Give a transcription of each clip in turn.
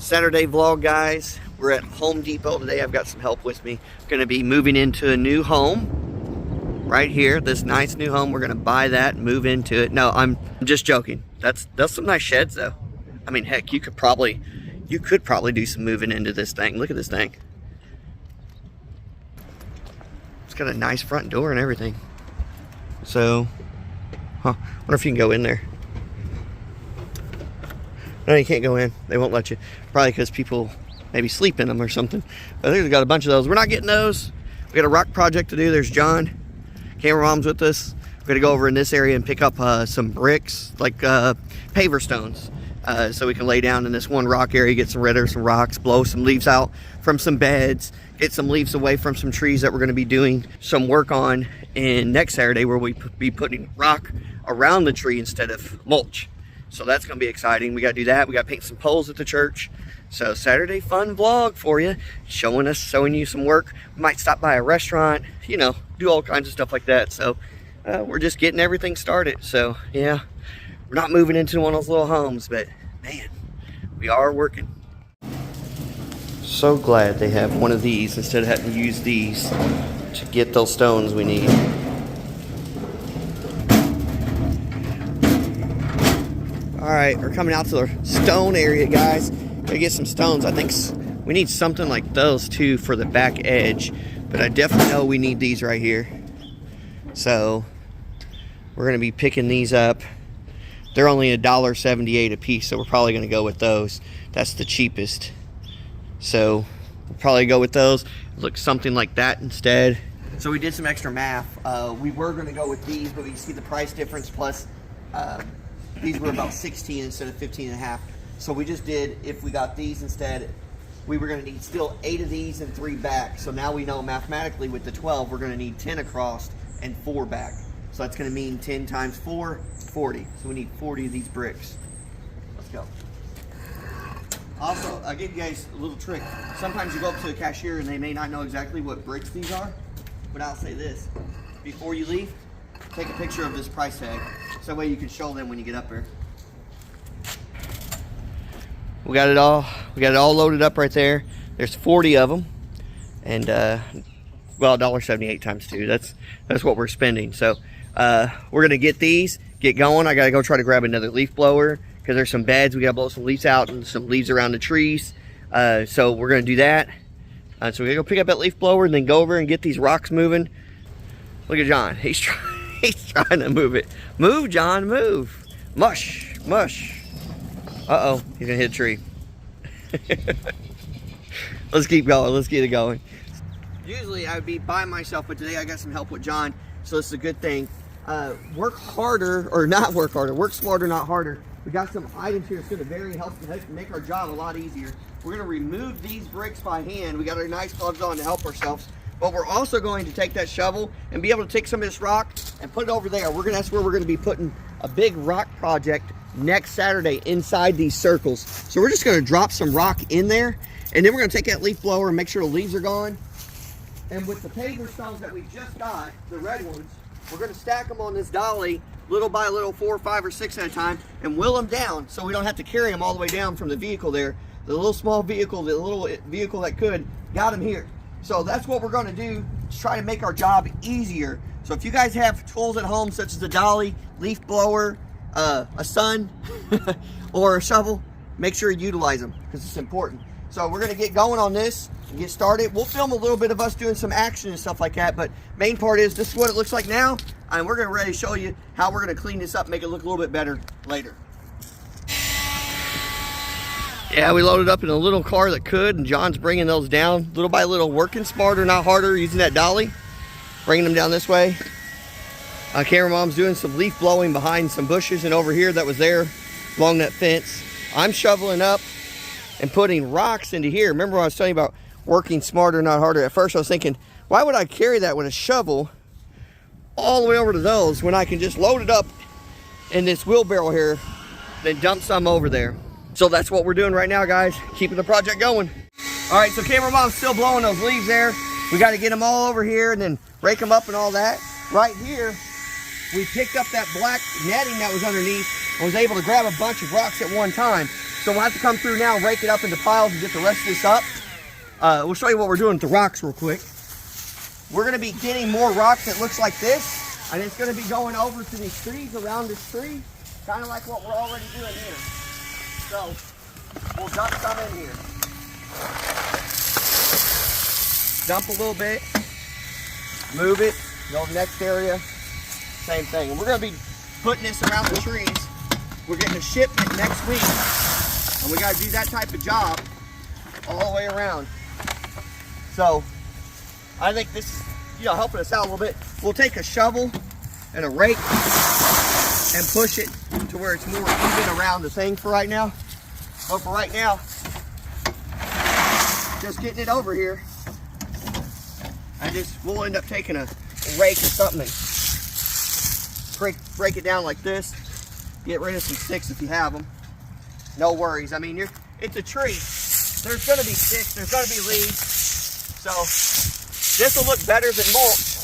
Saturday vlog, guys. We're at Home Depot today. I've got some help with me. Going to be moving into a new home right here. This nice new home. We're going to buy that and move into it. No, I'm just joking. That's some nice sheds though. I mean, heck, you could probably do some moving into this thing. Look at this thing. It's got a nice front door and everything. So, wonder if you can go in there. No, you can't go in. They won't let you. Probably because people maybe sleep in them or something. But I think they've got a bunch of those. We're not getting those. We got a rock project to do. There's John. Camera mom's with us. We're going to go over in this area and pick up some bricks, like paver stones. So we can lay down in this one rock area, get rid of some rocks, blow some leaves out from some beds, get some leaves away from some trees that we're going to be doing some work on in next Saturday, where we be putting rock around the tree instead of mulch. So that's going to be exciting. We got to do that. We got to paint some poles at the church. So Saturday fun vlog for you, showing you some work. We might stop by a restaurant, you know, do all kinds of stuff like that. So we're just getting everything started. So yeah, we're not moving into one of those little homes, but man, we are working. So glad they have one of these instead of having to use these to get those stones we need. All right, we're coming out to the stone area, guys. Gotta get some stones. I think we need something like those too for the back edge, but I definitely know we need these right here. So we're gonna be picking these up. They're only $1.78 a piece, so we're probably gonna go with those. That's the cheapest. So we'll probably go with those. Look, something like that instead. So we did some extra math. We were gonna go with these, but we see the price difference plus these were about 16 instead of 15 and a half. So we just did, if we got these instead, we were going to need still 8 of these and 3 back. So now we know mathematically with the 12, we're going to need 10 across and 4 back. So that's going to mean 10 times 4, 40. So we need 40 of these bricks. Let's go. Also, I'll give you guys a little trick. Sometimes you go up to the cashier and they may not know exactly what bricks these are. But I'll say this, before you leave, take a picture of this price tag. So that way you can show them when you get up there. We got it all loaded up right there. There's 40 of them. And well, $1.78 times 2. That's what we're spending. So we're gonna get these, get going. I gotta go try to grab another leaf blower because there's some beds. We gotta blow some leaves out and some leaves around the trees. So we're gonna do that. So we gotta go pick up that leaf blower and then go over and get these rocks moving. Look at John. He's trying to move it. Move, John, move. Mush, mush. Uh-oh, he's gonna hit a tree. Let's keep going, let's get it going. Usually I would be by myself, but today I got some help with John, so it's a good thing. Work harder, or not work harder, work smarter, not harder. We got some items here that's gonna help make our job a lot easier. We're gonna remove these bricks by hand. We got our nice gloves on to help ourselves. But we're also going to take that shovel and be able to take some of this rock and put it over there. That's where we're going to be putting a big rock project next Saturday inside these circles. So we're just going to drop some rock in there, and then we're going to take that leaf blower and make sure the leaves are gone. And with the paver stones that we just got, the red ones, we're going to stack them on this dolly little by little, 4, 5, or 6 at a time, and wheel them down so we don't have to carry them all the way down from the vehicle there. The little small vehicle, the little vehicle that could, got them here. So that's what we're going to do to try to make our job easier. So if you guys have tools at home such as a dolly, leaf blower, a sun, or a shovel, make sure you utilize them because it's important. So we're going to get going on this and get started. We'll film a little bit of us doing some action and stuff like that, but main part is this is what it looks like now, and we're going to ready to show you how we're going to clean this up and make it look a little bit better later. Yeah, we loaded up in a little car that could, and John's bringing those down little by little, working smarter, not harder, using that dolly, bringing them down this way. Camera mom's doing some leaf blowing behind some bushes and over here that was there along that fence. I'm shoveling up and putting rocks into here. Remember when I was telling you about working smarter, not harder? At first I was thinking, why would I carry that with a shovel all the way over to those when I can just load it up in this wheelbarrow here, then dump some over there? So that's what we're doing right now, guys, keeping the project going. All right, so camera mom's still blowing those leaves there. We got to get them all over here and then rake them up and all that. Right here, we picked up that black netting that was underneath and was able to grab a bunch of rocks at one time. So we'll have to come through now, rake it up into piles and get the rest of this up. We'll show you what we're doing with the rocks real quick. We're going to be getting more rocks that looks like this, and it's going to be going over to these trees around this tree, kind of like what we're already doing here. So we'll dump some in here. Dump a little bit, move it, go to the next area, same thing. And we're going to be putting this around the trees. We're getting a shipment next week, and we got to do that type of job all the way around. So I think this is, helping us out a little bit. We'll take a shovel and a rake and push it to where it's more even around the thing for right now. But for right now, just getting it over here, we'll end up taking a rake or something and break it down like this. Get rid of some sticks if you have them. No worries. I mean, it's a tree. There's going to be sticks. There's going to be leaves. So this will look better than mulch.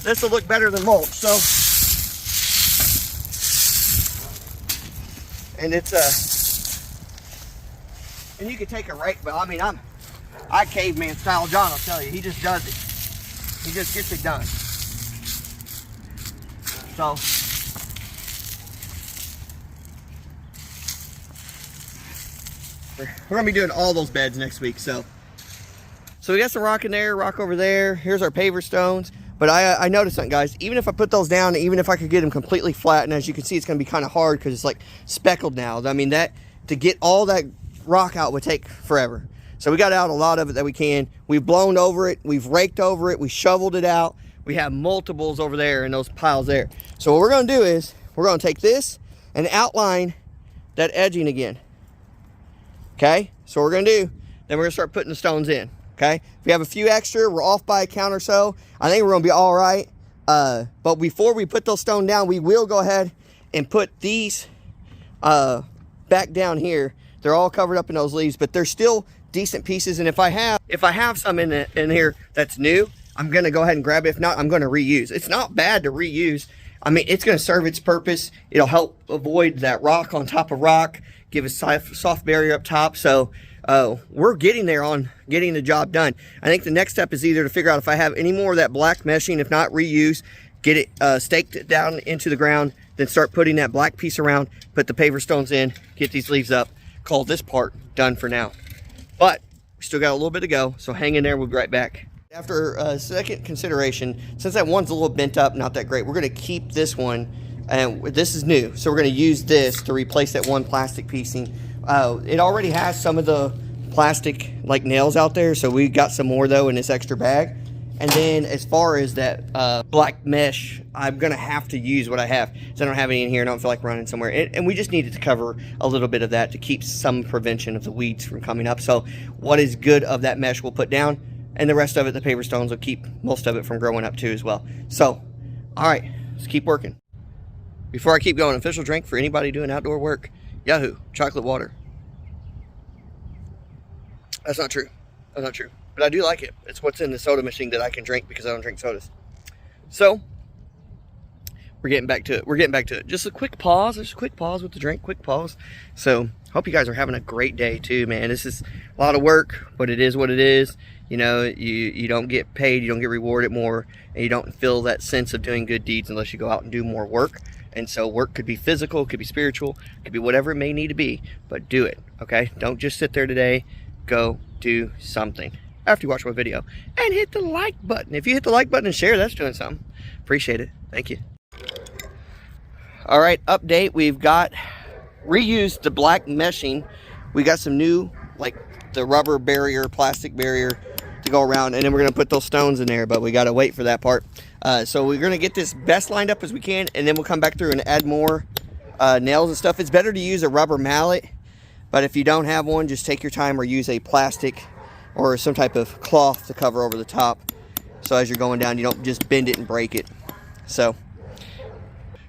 This will look better than mulch. So, and and you can take a rake, but I mean, I caveman style John, I'll tell you. He just does it. He just gets it done. So, we're gonna be doing all those beds next week. So we got some rock in there, rock over there. Here's our paver stones. But I noticed something, guys. Even if I put those down, even if I could get them completely flat, and as you can see, it's gonna be kind of hard because it's like speckled now. I mean, to get all that rock out would take forever. So we got out a lot of it that we can. We've blown over it, we've raked over it, we shoveled it out. We have multiples over there in those piles there. So what we're gonna do is, we're gonna take this and outline that edging again. Okay, so what we're gonna do, then we're gonna start putting the stones in. Okay, if we have a few extra, we're off by a count or so, I think we're gonna be all right. But before we put those stones down, we will go ahead and put these back down here. They're all covered up in those leaves, but they're still decent pieces. And if I have some in here that's new, I'm gonna go ahead and grab it. If not, I'm gonna reuse. It's not bad to reuse. I mean, it's gonna serve its purpose. It'll help avoid that rock on top of rock, give a soft barrier up top. So we're getting there on getting the job done. I think the next step is either to figure out if I have any more of that black meshing, if not reuse, get it staked down into the ground, then start putting that black piece around, put the paver stones in, get these leaves up, call this part done for now. But we still got a little bit to go, so hang in there, we'll be right back. After second consideration, since that one's a little bent up, not that great, we're gonna keep this one, and this is new, so we're gonna use this to replace that one plastic piecing. It already has some of the plastic like nails out there, so we got some more though in this extra bag. And then as far as that black mesh, I'm gonna have to use what I have, so I don't have any in here. I don't feel like running somewhere, and we just needed to cover a little bit of that to keep some prevention of the weeds from coming up. So what is good of that mesh we'll put down, and the rest of it, the paver stones, will keep most of it from growing up too as well. So all right, let's keep working. Before I keep going, official drink for anybody doing outdoor work, Yahoo chocolate water. That's not true. That's not true. But I do like it. It's what's in the soda machine that I can drink because I don't drink sodas. So we're getting back to it. We're getting back to it. Just a quick pause. Just a quick pause with the drink. Quick pause. So hope you guys are having a great day too, man. This is a lot of work, but it is what it is. You know, you don't get paid, you don't get rewarded more, and you don't feel that sense of doing good deeds unless you go out and do more work. And so work could be physical, could be spiritual, could be whatever it may need to be, but do it, okay? Don't just sit there today. Go do something after you watch my video, and hit the like button. If you hit the like button and share, that's doing something. Appreciate it. Thank you. All right, update. We've got reused the black meshing. We got some new, like the rubber barrier, plastic barrier to go around, and then we're gonna put those stones in there, but we gotta wait for that part. So we're gonna get this best lined up as we can, and then we'll come back through and add more nails and stuff. It's better to use a rubber mallet, but if you don't have one, just take your time or use a plastic or some type of cloth to cover over the top. So as you're going down, you don't just bend it and break it. So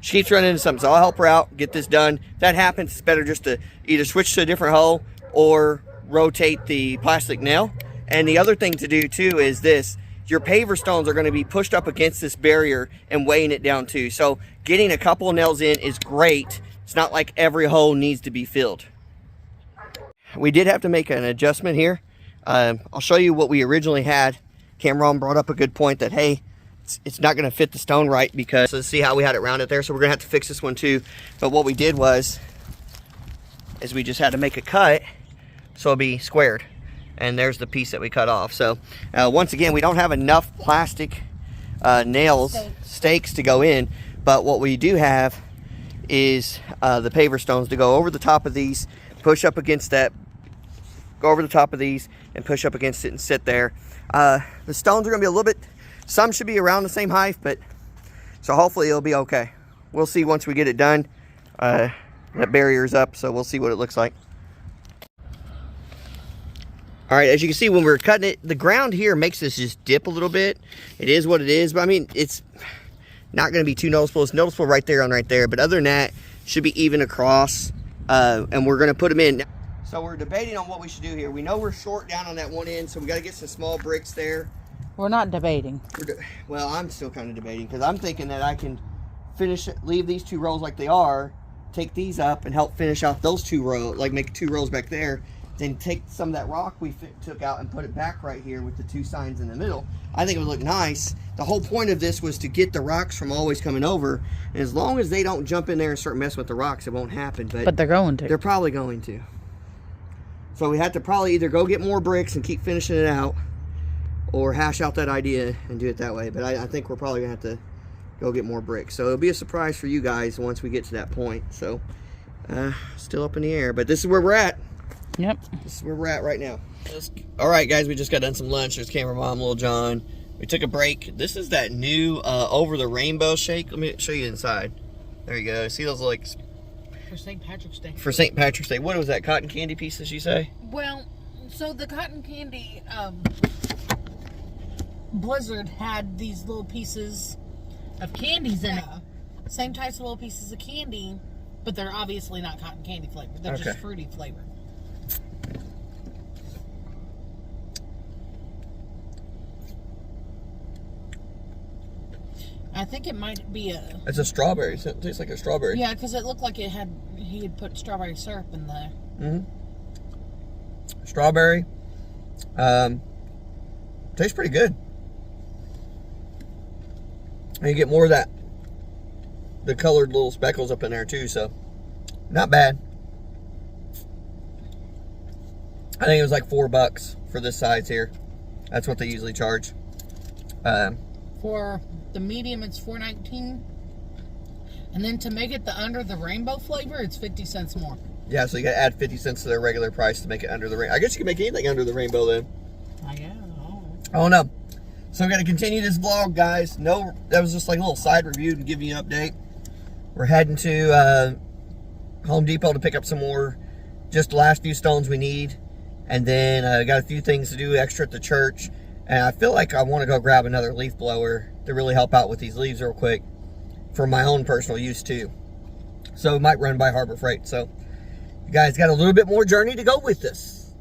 she keeps running into something, so I'll help her out, get this done. If that happens, it's better just to either switch to a different hole or rotate the plastic nail. And the other thing to do too is this: your paver stones are going to be pushed up against this barrier and weighing it down too. So getting a couple of nails in is great, It's not like every hole needs to be filled. We did have to make an adjustment here. I'll show you what we originally had. Cameron brought up a good point that, hey, it's not going to fit the stone right, because let's see how we had it rounded there. So we're going to have to fix this one too. But what we did was, is we just had to make a cut so it'll be squared. And there's the piece that we cut off. So once again, we don't have enough plastic nails, stakes to go in. But what we do have is the paver stones to go over the top of these, push up against that, go over the top of these and push up against it and sit there. The stones are going to be a little bit, some should be around the same height, but so hopefully it'll be okay. We'll see once we get it done. That barrier's up, so we'll see what it looks like. All right, as you can see, when we're cutting it, the ground here makes this just dip a little bit. It is what it is, but I mean, it's not going to be too noticeable. It's noticeable right there and right there, but other than that, should be even across. And we're going to put them in. So we're debating on what we should do here. We know we're short down on that one end, so we got to get some small bricks there. We're not debating. Well, I'm still kind of debating, because I'm thinking that I can finish it, leave these 2 rows like they are, take these up and help finish off those 2 rows, like make 2 rows back there, then take some of that rock we took out and put it back right here with the 2 signs in the middle. I think it would look nice. The whole point of this was to get the rocks from always coming over, and as long as they don't jump in there and start messing with the rocks, it won't happen. But they're going to. They're probably going to. So we have to probably either go get more bricks and keep finishing it out, or hash out that idea and do it that way. But I think we're probably going to have to go get more bricks. So it'll be a surprise for you guys once we get to that point. So still up in the air, but this is where we're at. Yep. This is where we're at right now. All right, guys, we just got done some lunch. There's camera mom, little John. We took a break. This is that new over the rainbow shake. Let me show you inside. There you go. See those, like, for St. Patrick's Day. For St. Patrick's Day. What was that, cotton candy pieces you say? Well, so the cotton candy Blizzard had these little pieces of candies in it. Same types of little pieces of candy, but they're obviously not cotton candy flavored. They're just fruity flavored. I think it might be a... It's a strawberry. It tastes like a strawberry. Yeah, because it looked like he had put strawberry syrup in there. Mm-hmm. Strawberry. Tastes pretty good. And you get more of that, the colored little speckles up in there too, so not bad. I think it was like $4 for this size here. That's what they usually charge. For the medium, it's $4.19, and then to make it the under the rainbow flavor, it's 50 cents more. Yeah, so you gotta add 50 cents to their regular price to make it under the rainbow. I guess you can make anything under the rainbow then. I guess. Oh no. So we're gonna continue this vlog, guys. No, that was just like a little side review to give you an update. We're heading to Home Depot to pick up some more, just the last few stones we need, and then got a few things to do extra at the church. And I feel like I want to go grab another leaf blower to really help out with these leaves real quick for my own personal use too. So we might run by Harbor Freight. So you guys got a little bit more journey to go with this.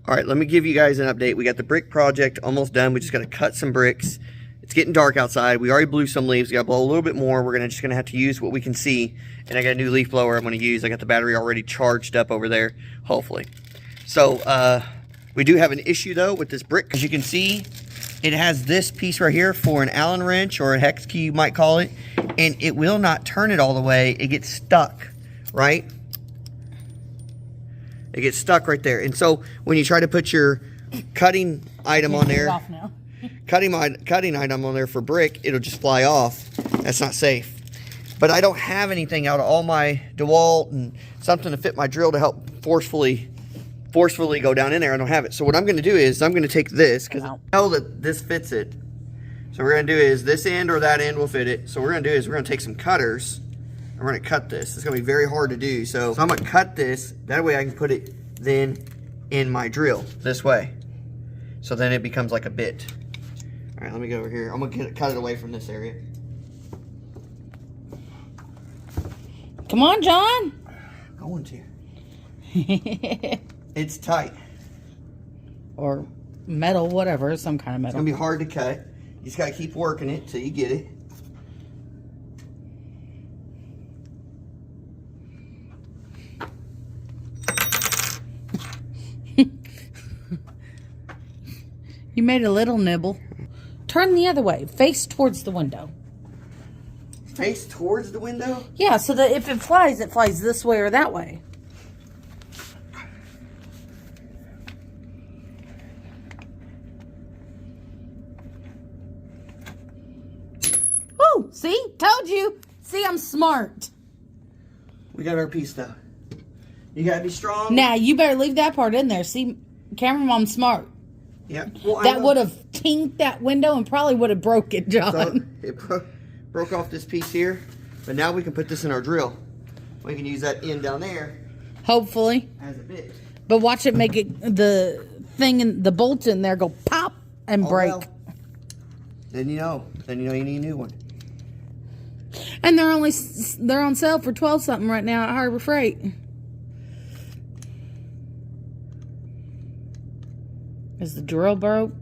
All right, let me give you guys an update. We got the brick project almost done. We just got to cut some bricks. It's getting dark outside. We already blew some leaves. We got to blow a little bit more. We're just going to have to use what we can see. And I got a new leaf blower I'm going to use. I got the battery already charged up over there, hopefully. So, we do have an issue though with this brick. As you can see, it has this piece right here for an Allen wrench or a hex key, you might call it, and it will not turn it all the way. It gets stuck, right? It gets stuck right there. And so when you try to put your cutting item on there, cutting item on there for brick, it'll just fly off. That's not safe. But I don't have anything out of all my DeWalt and something to fit my drill to help forcefully go down in there. I don't have it. So what I'm going to do is I'm going to take this, because I know that this fits it. So what we're going to do is this end or that end will fit it. So what we're going to do is we're going to take some cutters and we're going to cut this. It's going to be very hard to do. So I'm going to cut this. That way I can put it then in my drill this way. So then it becomes like a bit. All right, let me go over here. I'm going to cut it away from this area. Come on, John. I'm going to. It's tight. Or metal, whatever, some kind of metal. It's going to be hard to cut. You just got to keep working it till you get it. You made a little nibble. Turn the other way. Face towards the window. Face towards the window? Yeah, so that if it flies this way or that way. Woo! See? Told you. See, I'm smart. We got our piece, though. You gotta be strong. Now, you better leave that part in there. See, camera mom's smart. Yeah. Well, that would have tinked that window and probably would have broke it, John. So it broke off this piece here, but now we can put this in our drill. We can use that end down there. Hopefully. As a bit. But watch it make it, the thing in the bolt in there go pop and break. Well, then you know you need a new one. And they're on sale for $12 something right now at Harbor Freight. Is the drill broke?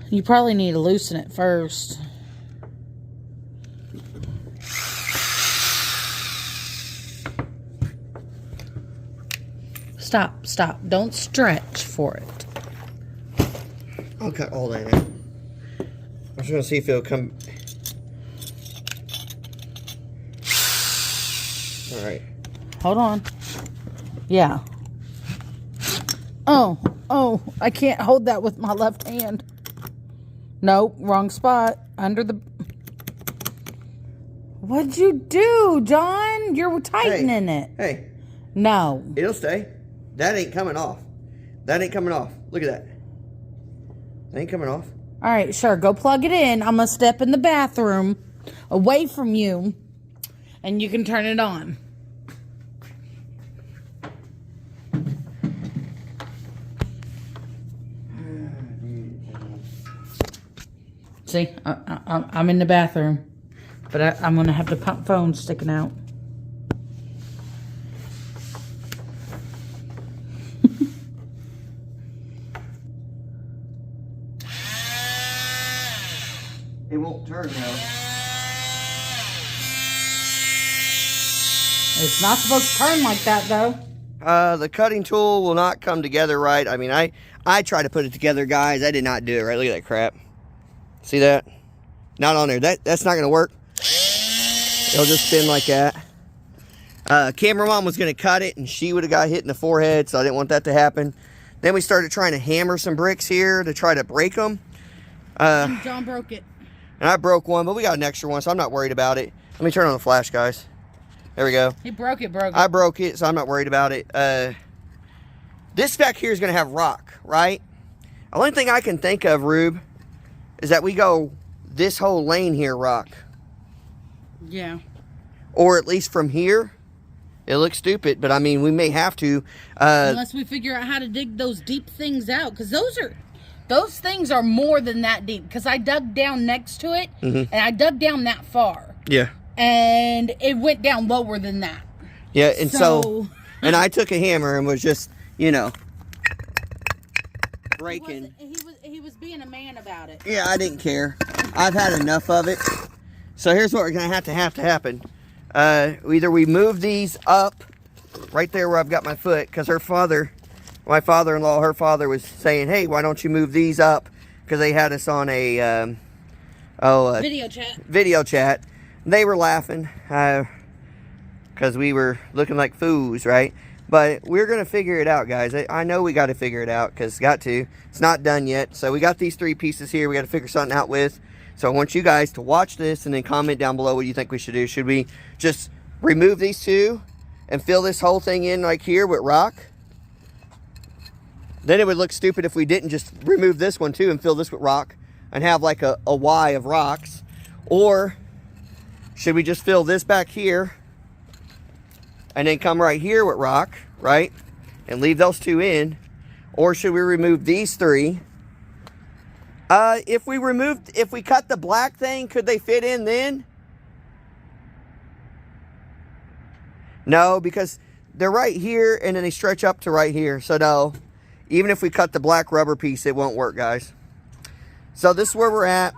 You probably need to loosen it first. Stop. Don't stretch for it. I'll cut all that out. I'm just gonna see if it'll come. All right. Hold on. Yeah. Oh, I can't hold that with my left hand. Nope, wrong spot. Under the... What'd you do, John? You're tightening it. Hey. No. It'll stay. That ain't coming off. That ain't coming off. Look at that. That ain't coming off. All right, sure. Go plug it in. I'm going to step in the bathroom away from you, and you can turn it on. See, I'm in the bathroom, but I'm going to have the pump phone sticking out. It won't turn though. It's not supposed to turn like that though. The cutting tool will not come together right. I mean, I tried to put it together, guys. I did not do it right. Look at that crap. See that? Not on there. That's not gonna work. It'll just spin like that. Camera mom was gonna cut it, and she would have got hit in the forehead, so I didn't want that to happen. Then we started trying to hammer some bricks here to try to break them. John broke it. And I broke one, but we got an extra one, so I'm not worried about it. Let me turn on the flash, guys. There we go. He broke it. I broke it, so I'm not worried about it. This back here is going to have rock, right? The only thing I can think of, Rube, is that we go this whole lane here rock. Yeah. Or at least from here. It looks stupid, but I mean, we may have to. Unless we figure out how to dig those deep things out, because those things are more than that deep. Because I dug down next to it, and I dug down that far. Yeah. And it went down lower than that. Yeah, and so and I took a hammer and was just, you know, breaking. He was being a man about it. Yeah, I didn't care. I've had enough of it. So here's what we're going to have to happen. Either we move these up right there where I've got my foot, because my father-in-law, her father was saying, hey, why don't you move these up? Because they had us on a video chat. They were laughing because we were looking like fools, right? But we're going to figure it out, guys. I know we got to figure it out because it's not done yet. So we got these 3 pieces here we got to figure something out with. So I want you guys to watch this and then comment down below what you think we should do. Should we just remove these 2 and fill this whole thing in like here with rock? Then it would look stupid if we didn't just remove this one too and fill this with rock and have like a Y of rocks. Or should we just fill this back here and then come right here with rock, right? And leave those 2 in? Or should we remove these 3? If we cut the black thing, could they fit in then? No, because they're right here and then they stretch up to right here. So no, even if we cut the black rubber piece, it won't work, guys. So this is where we're at.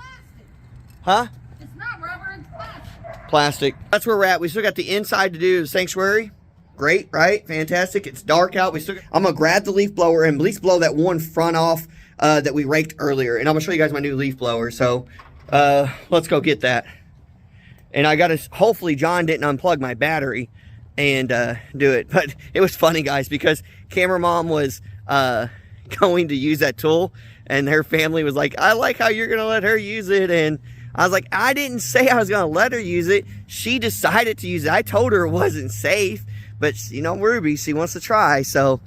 Huh? plastic. That's where we're at. We still got the inside to do the sanctuary. Great, right? Fantastic. It's dark out. I'm gonna grab the leaf blower and at least blow that one front off that we raked earlier. And I'm gonna show you guys my new leaf blower. So let's go get that. And I gotta, hopefully John didn't unplug my battery and do it. But it was funny, guys, because camera mom was going to use that tool and her family was like, I like how you're gonna let her use it. And I was like, I didn't say I was gonna let her use it. She decided to use it. I told her it wasn't safe, but you know, Ruby, she wants to try. So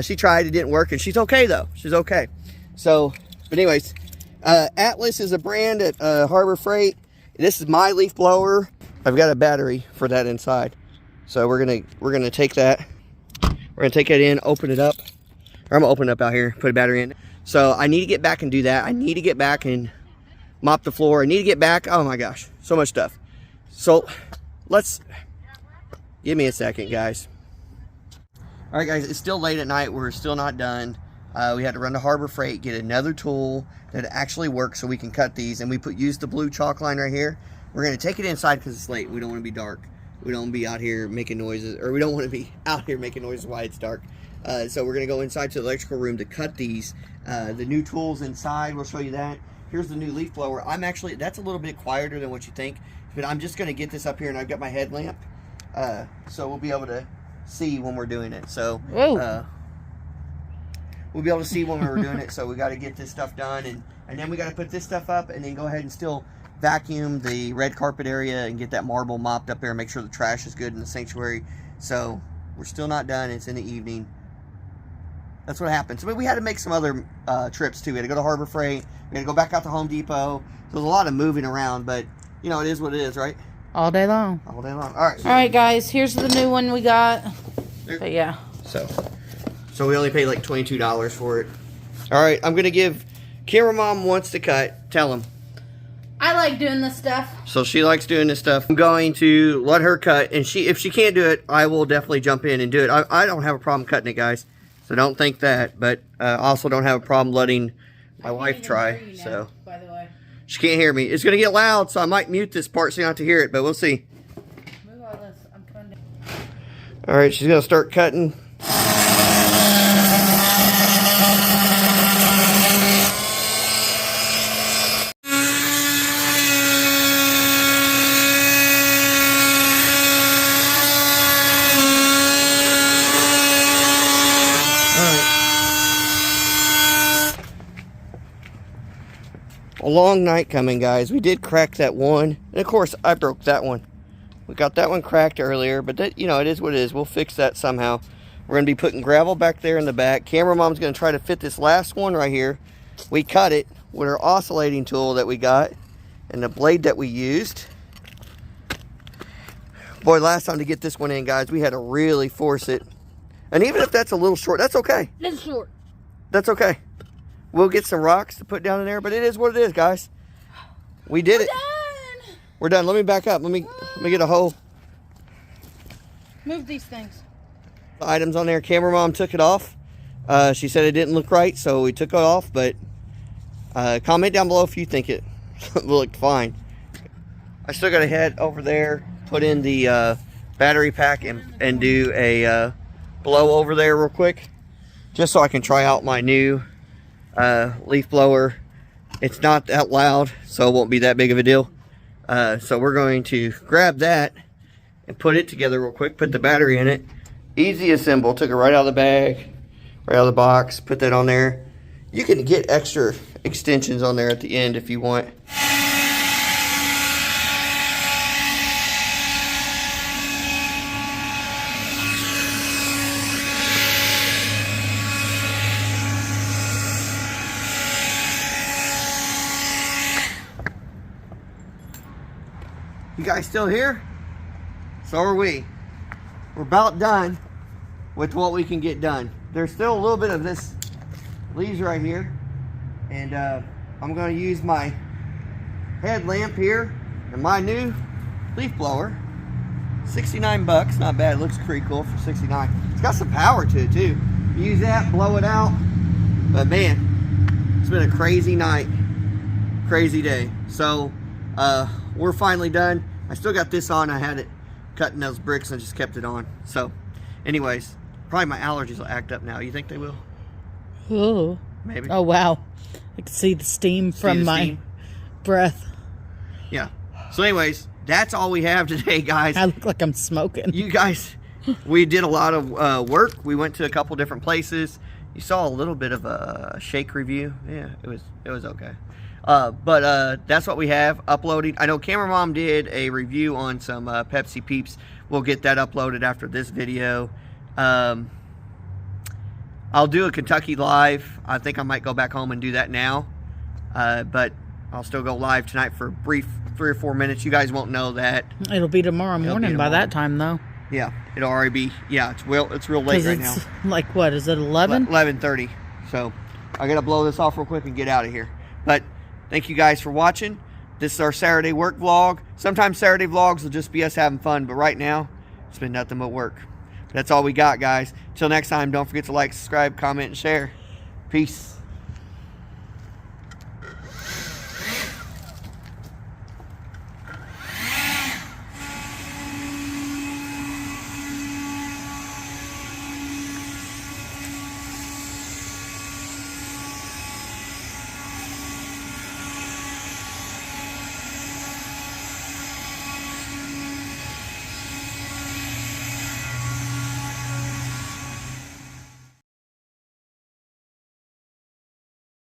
she tried, it didn't work, and she's okay though. She's okay. So, but anyways, Atlas is a brand at Harbor Freight. This is my leaf blower. I've got a battery for that inside. So we're gonna take that. We're gonna take it in, open it up. Or I'm gonna open it up out here, put a battery in. So I need to get back and do that. I need to get back and mop the floor. I need to get back. Oh my gosh, so much stuff. So give me a second, guys. All right, guys, it's still late at night. We're still not done. We had to run to Harbor Freight, get another tool that actually works so we can cut these. And we use the blue chalk line right here. We're gonna take it inside because it's late. We don't want to be dark. We don't want to be out here making noises, or we don't want to be out here making noises while it's dark. So we're gonna go inside to the electrical room to cut these. The new tools inside, we'll show you that. Here's the new leaf blower. That's a little bit quieter than what you think, but I'm just gonna get this up here and I've got my headlamp. So we'll be able to see when we're doing it. So we'll be able to see when we're doing it. So we got to get this stuff done, and then we got to put this stuff up, and then go ahead and still vacuum the red carpet area and get that marble mopped up there and make sure the trash is good in the sanctuary. So we're still not done. It's in the evening. That's what happens. But we had to make some other trips too. We had to go to Harbor Freight. We had to go back out to Home Depot. So there's a lot of moving around, but you know, it is what it is, right? All day long. All day long. All right. All right, guys. Here's the new one we got. But yeah. So we only paid like $22 for it. All right. I'm gonna give camera mom wants to cut. Tell him. I like doing this stuff. So she likes doing this stuff. I'm going to let her cut, and if she can't do it, I will definitely jump in and do it. I don't have a problem cutting it, guys. So don't think that. But I also don't have a problem letting my wife try. So. By the way. She can't hear me. It's going to get loud, so I might mute this part so you don't have to hear it, but we'll see. Move all this. I'm coming down. All right, she's going to start cutting. A long night coming, guys. We did crack that one, and of course I broke that one. We got that one cracked earlier, but that, you know, it is what it is. We'll fix that somehow. We're gonna be putting gravel back there in the back. Camera mom's gonna try to fit this last one right here. We cut it with our oscillating tool that we got and the blade that we used. Boy, last time to get this one in, guys, we had to really force it. And even if that's a little short, that's okay. It's short. That's okay. We'll get some rocks to put down in there, but it is what it is, guys. We did it. Done. We're done. Let me back up. Let me get a hoe. Move these things. The items on there. Camera mom took it off. She said it didn't look right, so we took it off. But comment down below if you think it looked fine. I still got to head over there, put in the battery pack, and do a blow over there real quick, just so I can try out my new leaf blower. It's not that loud, so it won't be that big of a deal. So we're going to grab that and put it together real quick, put the battery in it. Easy assemble. Took it right out of the bag, right out of the box, put that on there. You can get extra extensions on there at the end if you want. You guys still here? So are we. We're about done with what we can get done. There's still a little bit of this leaves right here, and I'm going to use my headlamp here and my new leaf blower. 69 bucks, not bad. It looks pretty cool for 69. It's got some power to it too. Use that, blow it out. But man, it's been a crazy night, crazy day. So we're finally done. I still got this on. I had it cutting those bricks and just kept it on. So, anyways, probably my allergies will act up now. You think they will? Oh. Maybe. Oh, wow. I can see the steam from my breath. Yeah. So, anyways, that's all we have today, guys. I look like I'm smoking. You guys, we did a lot of work. We went to a couple different places. You saw a little bit of a shake review. Yeah, it was okay. But that's what we have uploading. I know Camera Mom did a review on some Pepsi Peeps. We'll get that uploaded after this video. I'll do a Kentucky live. I think I might go back home and do that now. But I'll still go live tonight for a brief 3 or 4 minutes. You guys won't know that. It'll be tomorrow morning by that time, though. Yeah, it'll already be. Yeah, it's real late right now. Like what? Is it 11? 11:30. So I gotta blow this off real quick and get out of here. But thank you guys for watching. This is our Saturday work vlog. Sometimes Saturday vlogs will just be us having fun, but right now it's been nothing but work. That's all we got, guys. Till next time, don't forget to like, subscribe, comment, and share. Peace.